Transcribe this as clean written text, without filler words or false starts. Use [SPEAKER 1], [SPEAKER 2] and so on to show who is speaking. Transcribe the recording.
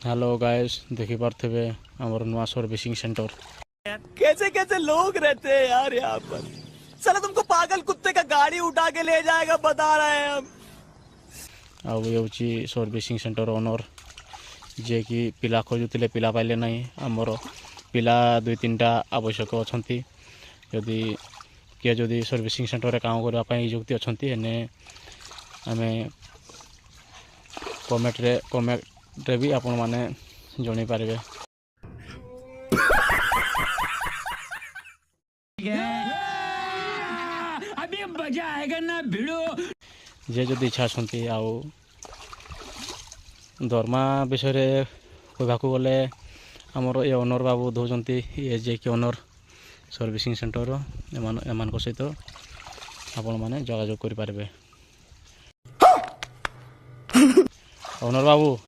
[SPEAKER 1] Hello guys देखी पार्थिवे हमर नुआ सर्विसिंग सेंटर
[SPEAKER 2] कैसे कैसे लोग रहते हैं यार यहाँ पर। साला तुमको पागल कुत्ते का गाड़ी उठा के ले जाएगा बता रहे हैं हम।
[SPEAKER 1] आउ ये होची सर्विसिंग सेंटर ओनर जे कि पिला खोजुले पिला पाइले नहीं आमर पिला दुई तीन टा आवश्यक अच्छा जदि किए जदि सर्विसिंग सेंटर काम करने नियुक्ति अच्छा एने आम कमेंट भी आपण मैंने जन पारे।
[SPEAKER 3] अभी मजा आएगा ना भिड़ो
[SPEAKER 1] जे जदि इच्छा अच्छी आउ दरमा विषय कहवाक गले आमर ये ओनर बाबू दौरान ये जे कि ओनर सर्विसिंग सेंटर एम सहित आपण मैंने जोगाजोग करें। ओनर बाबू